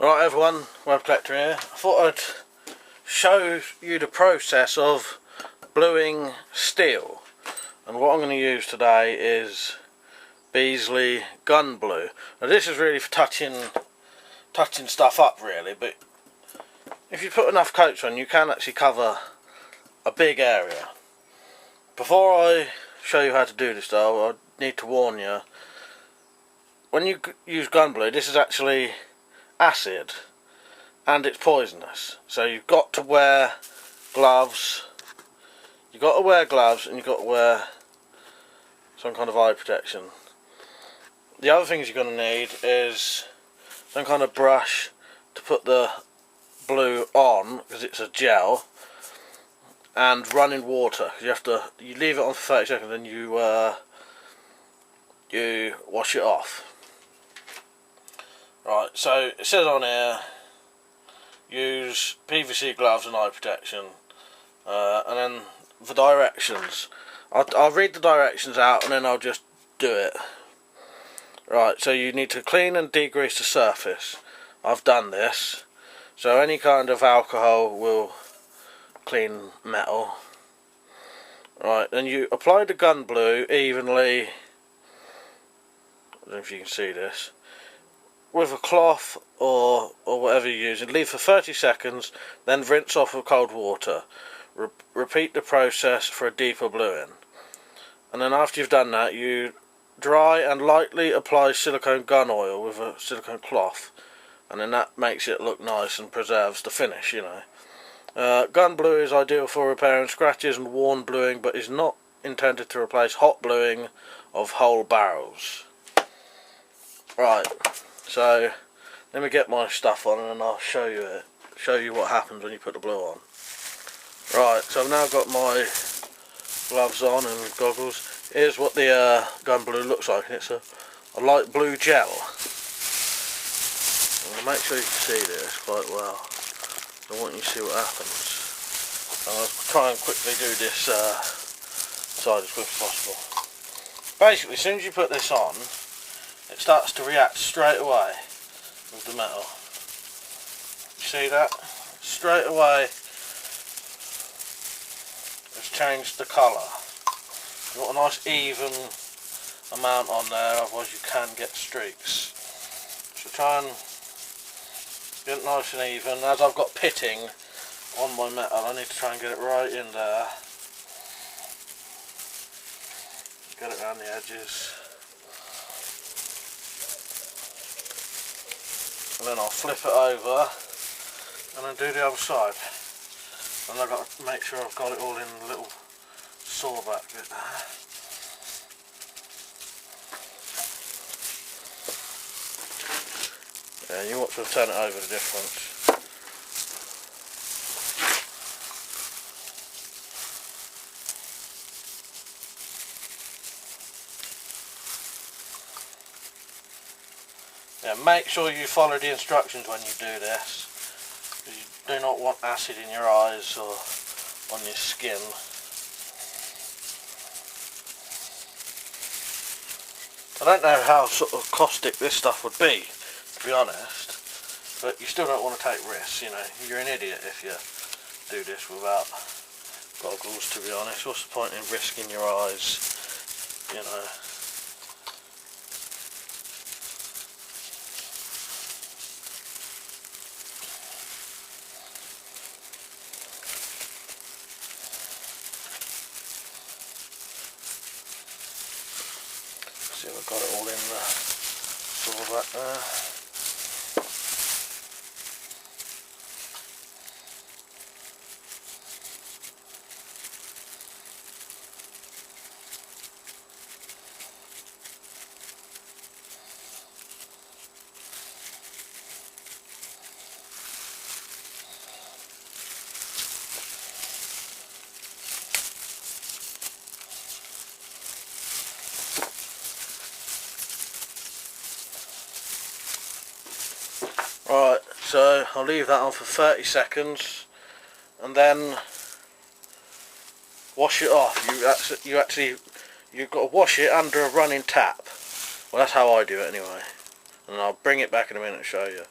Right everyone, WeaponCollector here. I thought I'd show you the process of bluing steel, and what I'm going to use today is Bisley Gun Blue. Now this is really for touching stuff up really, but if you put enough coats on you can actually cover a big area. Before I show you how to do this though, I need to warn you, when you use gun blue, this is actually acid and it's poisonous, so you've got to wear gloves. And you've got to wear some kind of eye protection. The other things you're going to need is some kind of brush to put the blue on, because it's a gel, and running water. You leave it on for 30 seconds and you wash it off. Right, so it says on here, use PVC gloves and eye protection, and then the directions. I'll read the directions out and then I'll just do it. Right, so you need to clean and degrease the surface. I've done this. So any kind of alcohol will clean metal. Right, then you apply the gun blue evenly. I don't know if you can see this. With a cloth or whatever you use, and leave for 30 seconds, then rinse off with cold water. Repeat the process for a deeper bluing. And then after you've done that, you dry and lightly apply silicone gun oil with a silicone cloth, and then that makes it look nice and preserves the finish, you know. Gun blue is ideal for repairing scratches and worn bluing, but is not intended to replace hot bluing of whole barrels. Right, so let me get my stuff on and then I'll show you what happens when you put the blue on. Right, so I've now got my gloves on and goggles. Here's what the gun blue looks like, and it's a light blue gel. I'll make sure you can see this quite well. I want you to see what happens. I'll try and quickly do this side as quick as possible. Basically, as soon as you put this on, it starts to react straight away with the metal. You see that? Straight away it's changed the colour. You've got a nice even amount on there, otherwise you can get streaks. So try and get it nice and even. As I've got pitting on my metal, I need to try and get it right in there. Get it around the edges. And then I'll flip it over and then do the other side. And I've got to make sure I've got it all in the little saw back bit there. Yeah, you want to turn it over the difference. Yeah, make sure you follow the instructions when you do this. You do not want acid in your eyes or on your skin. I don't know how sort of caustic this stuff would be, to be honest, but you still don't want to take risks, you know. You're an idiot if you do this without goggles, to be honest. What's the point in risking your eyes, you know? See if I've got it all in the saw back there. Right, so I'll leave that on for 30 seconds and then wash it off. You've got to wash it under a running tap. Well, that's how I do it anyway. And I'll bring it back in a minute and show you.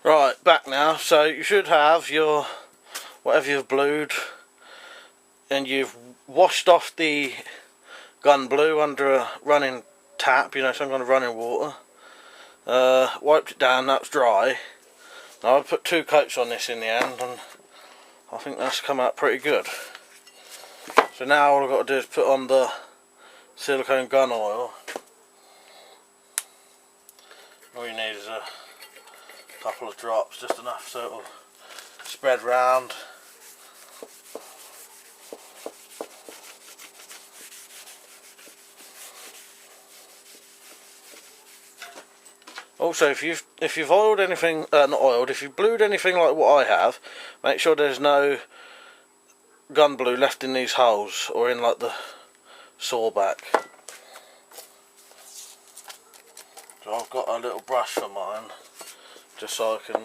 Right, back now. So you should have your whatever you've blued, and you've washed off the gun blue under a running tap, you know, some kind of running water. Wiped it down, that's dry. Now I put 2 coats on this in the end, and I think that's come out pretty good. So now all I've got to do is put on the silicone gun oil. All you need is a couple of drops, just enough so it'll spread round. Also, if you've oiled anything, not oiled, if you've blued anything like what I have, make sure there's no gun blue left in these holes or in like the saw back. So I've got a little brush for mine, just so I can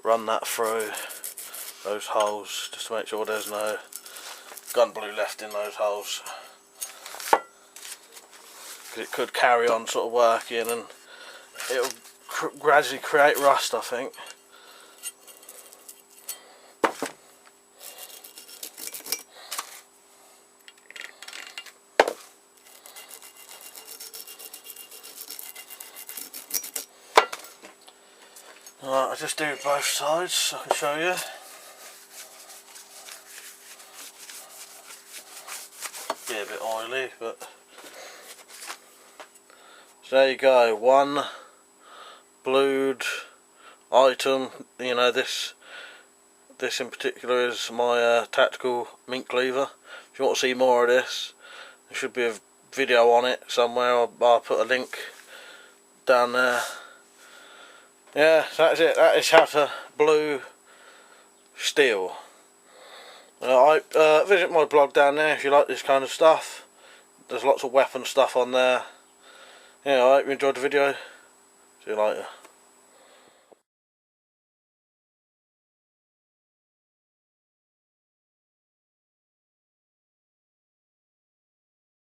run that through those holes, just to make sure there's no gun blue left in those holes. Because it could carry on sort of working and it'll gradually create rust, I think. Alright, I'll just do both sides so I can show you. Be a bit oily, but so there you go, one blued item. You know, this in particular is my tactical meat cleaver. If you want to see more of this, there should be a video on it somewhere. I'll put a link down there. Yeah, so that's it. That is how to blue steel. Visit my blog down there if you like this kind of stuff. There's lots of weapon stuff on there. Yeah, I hope you enjoyed the video. See you later.